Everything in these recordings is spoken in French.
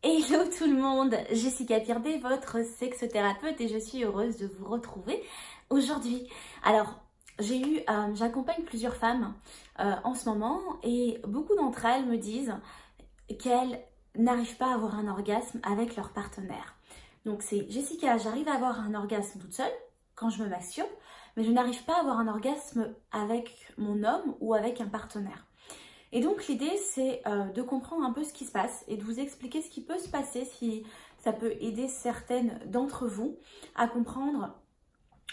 Hello tout le monde, Jessica Pirbet, votre sexothérapeute et je suis heureuse de vous retrouver aujourd'hui. Alors, j'accompagne plusieurs femmes en ce moment et beaucoup d'entre elles me disent qu'elles n'arrivent pas à avoir un orgasme avec leur partenaire. Donc c'est Jessica, j'arrive à avoir un orgasme toute seule quand je me masturbe, mais je n'arrive pas à avoir un orgasme avec mon homme ou avec un partenaire. Et donc l'idée c'est de comprendre un peu ce qui se passe et de vous expliquer ce qui peut se passer si ça peut aider certaines d'entre vous à comprendre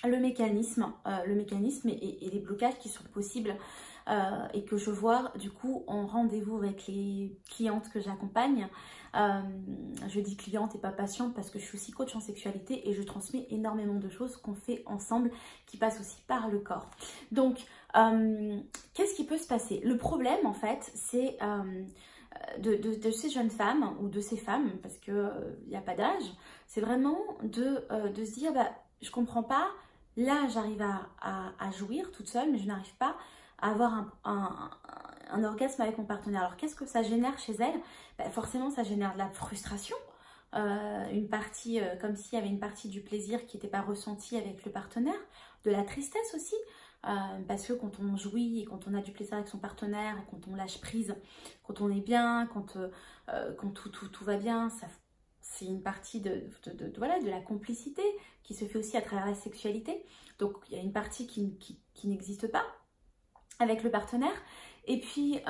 le mécanisme et les blocages qui sont possibles et que je vois du coup en rendez-vous avec les clientes que j'accompagne. Je dis cliente et pas patiente parce que je suis aussi coach en sexualité et je transmets énormément de choses qu'on fait ensemble qui passent aussi par le corps. Donc, qu'est-ce qui peut se passer? Le problème en fait, c'est de ces jeunes femmes ou de ces femmes, parce qu'il n'y a pas d'âge, c'est vraiment de se dire, bah, je comprends pas, là j'arrive à jouir toute seule, mais je n'arrive pas à avoir un orgasme avec mon partenaire. Alors qu'est-ce que ça génère chez elles? Ben, forcément ça génère de la frustration, une partie comme s'il y avait une partie du plaisir qui n'était pas ressentie avec le partenaire, de la tristesse aussi, parce que quand on jouit et quand on a du plaisir avec son partenaire, quand on lâche prise, quand on est bien, quand tout va bien, c'est une partie voilà, de la complicité qui se fait aussi à travers la sexualité. Donc il y a une partie qui n'existe pas avec le partenaire. Et puis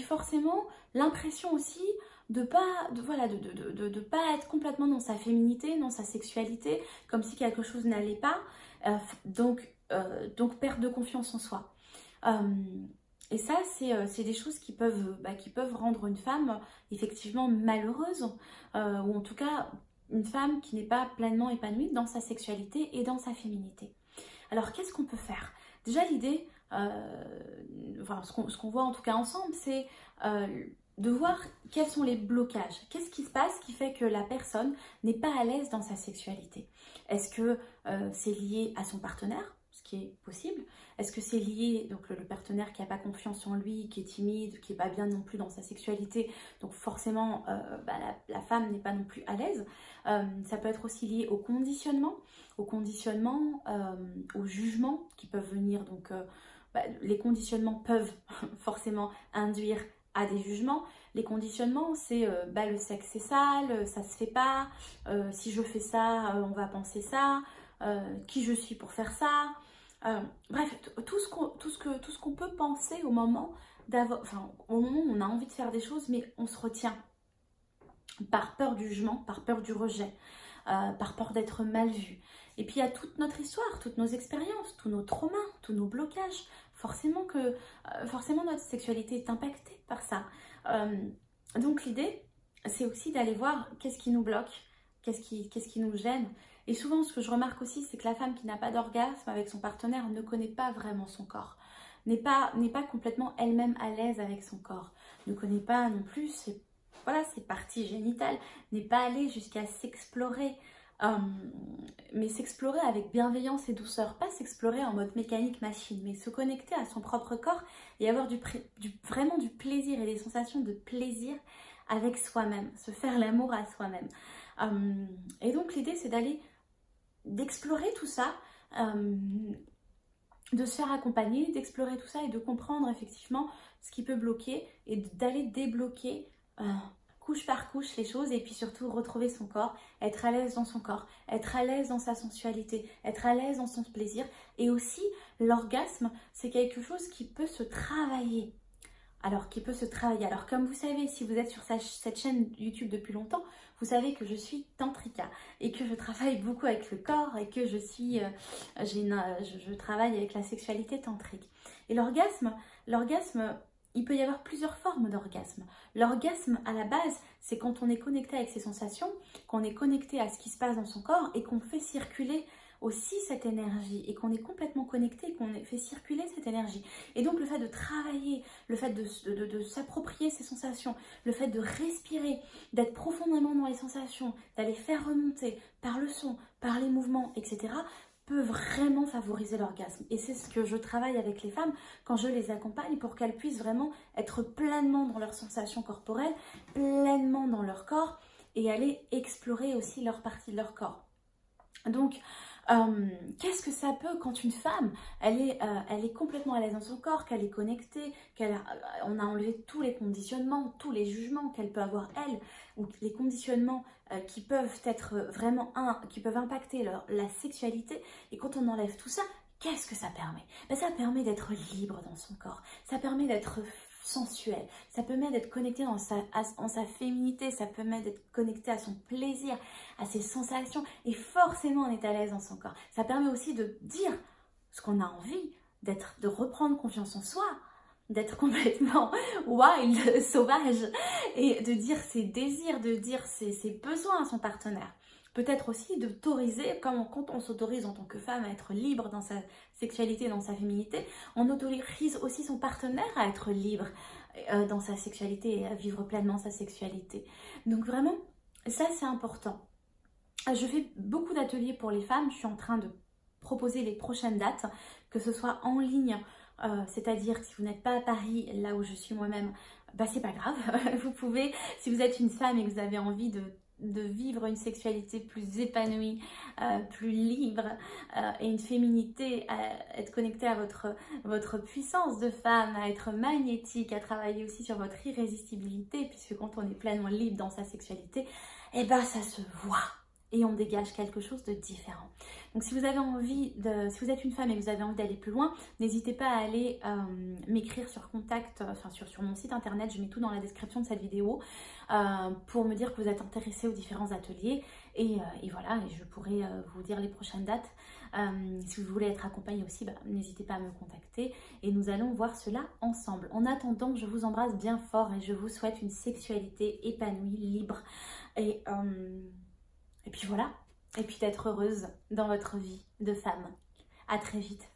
forcément, l'impression aussi de pas être complètement dans sa féminité, dans sa sexualité, comme si quelque chose n'allait pas. Donc perte de confiance en soi. Et ça, c'est des choses qui peuvent rendre une femme effectivement malheureuse, ou en tout cas une femme qui n'est pas pleinement épanouie dans sa sexualité et dans sa féminité. Alors qu'est-ce qu'on peut faire? Déjà l'idée, ce qu'on voit en tout cas ensemble, c'est de voir quels sont les blocages. Qu'est-ce qui se passe qui fait que la personne n'est pas à l'aise dans sa sexualité? Est-ce que c'est lié à son partenaire, ce qui est possible? Est-ce que c'est lié, donc le partenaire qui n'a pas confiance en lui, qui est timide, qui n'est pas bien non plus dans sa sexualité, donc forcément la femme n'est pas non plus à l'aise. Ça peut être aussi lié au conditionnement, au jugement qui peuvent venir. Donc les conditionnements peuvent forcément induire à des jugements. Les conditionnements, c'est le sexe c'est sale, ça se fait pas, si je fais ça, on va penser ça, qui je suis pour faire ça. Bref, tout ce qu'on peut penser au moment au moment où on a envie de faire des choses, mais on se retient par peur du jugement, par peur du rejet, par peur d'être mal vu. Et puis il y a toute notre histoire, toutes nos expériences, tous nos traumas, tous nos blocages. Forcément notre sexualité est impactée par ça. Donc l'idée, c'est aussi d'aller voir qu'est-ce qui nous bloque, qu'est-ce qui nous gêne. Et souvent, ce que je remarque aussi, c'est que la femme qui n'a pas d'orgasme avec son partenaire ne connaît pas vraiment son corps, n'est pas complètement elle-même à l'aise avec son corps, ne connaît pas non plus ses parties génitales, n'est pas allée jusqu'à s'explorer. Mais s'explorer avec bienveillance et douceur, pas s'explorer en mode mécanique machine, mais se connecter à son propre corps et avoir vraiment du plaisir et des sensations de plaisir avec soi-même, se faire l'amour à soi-même. Et donc l'idée c'est d'explorer tout ça, de se faire accompagner, d'explorer tout ça et de comprendre effectivement ce qui peut bloquer et d'aller débloquer couche par couche les choses, et puis surtout retrouver son corps, être à l'aise dans son corps, être à l'aise dans sa sensualité, être à l'aise dans son plaisir. Et aussi l'orgasme, c'est quelque chose qui peut se travailler. Alors comme vous savez, si vous êtes sur cette chaîne YouTube depuis longtemps, vous savez que je suis tantrika et que je travaille beaucoup avec le corps et que je travaille avec la sexualité tantrique. Et l'orgasme, il peut y avoir plusieurs formes d'orgasme. L'orgasme, à la base, c'est quand on est connecté avec ses sensations, qu'on est connecté à ce qui se passe dans son corps et qu'on fait circuler aussi cette énergie et qu'on est complètement connecté et qu'on fait circuler cette énergie. Et donc le fait de travailler, le fait de s'approprier ces sensations, le fait de respirer, d'être profondément dans les sensations, d'aller faire remonter par le son, par les mouvements, etc., peut vraiment favoriser l'orgasme. Et c'est ce que je travaille avec les femmes quand je les accompagne pour qu'elles puissent vraiment être pleinement dans leurs sensations corporelles, pleinement dans leur corps et aller explorer aussi leur partie de leur corps. Donc, qu'est-ce que ça peut quand une femme, elle est complètement à l'aise dans son corps, qu'elle est connectée, on a enlevé tous les conditionnements, tous les jugements qu'elle peut avoir elle, ou les conditionnements qui peuvent être vraiment, qui peuvent impacter la sexualité, et quand on enlève tout ça, qu'est-ce que ça permet? Ben, ça permet d'être libre dans son corps, ça permet d'être sensuel, ça permet d'être connecté en sa féminité, ça permet d'être connecté à son plaisir, à ses sensations, et forcément on est à l'aise dans son corps. Ça permet aussi de dire ce qu'on a envie, de reprendre confiance en soi, d'être complètement wild, sauvage, et de dire ses désirs, de dire ses besoins à son partenaire. Peut-être aussi d'autoriser, quand on s'autorise en tant que femme à être libre dans sa sexualité, dans sa féminité, on autorise aussi son partenaire à être libre dans sa sexualité et à vivre pleinement sa sexualité. Donc vraiment, ça c'est important. Je fais beaucoup d'ateliers pour les femmes, je suis en train de proposer les prochaines dates, que ce soit en ligne, c'est-à-dire si vous n'êtes pas à Paris, là où je suis moi-même, bah c'est pas grave, vous pouvez, si vous êtes une femme et que vous avez envie de vivre une sexualité plus épanouie, plus libre et une féminité, à être connectée à votre puissance de femme, à être magnétique, à travailler aussi sur votre irrésistibilité, puisque quand on est pleinement libre dans sa sexualité, eh ben ça se voit et on dégage quelque chose de différent. Donc si vous avez envie si vous êtes une femme et que vous avez envie d'aller plus loin, n'hésitez pas à aller m'écrire sur contact, enfin sur mon site internet, je mets tout dans la description de cette vidéo, pour me dire que vous êtes intéressé aux différents ateliers, et voilà, et je pourrai vous dire les prochaines dates. Si vous voulez être accompagnée aussi, bah, n'hésitez pas à me contacter et nous allons voir cela ensemble. En attendant, je vous embrasse bien fort et je vous souhaite une sexualité épanouie, libre, et puis voilà, et puis d'être heureuse dans votre vie de femme. À très vite.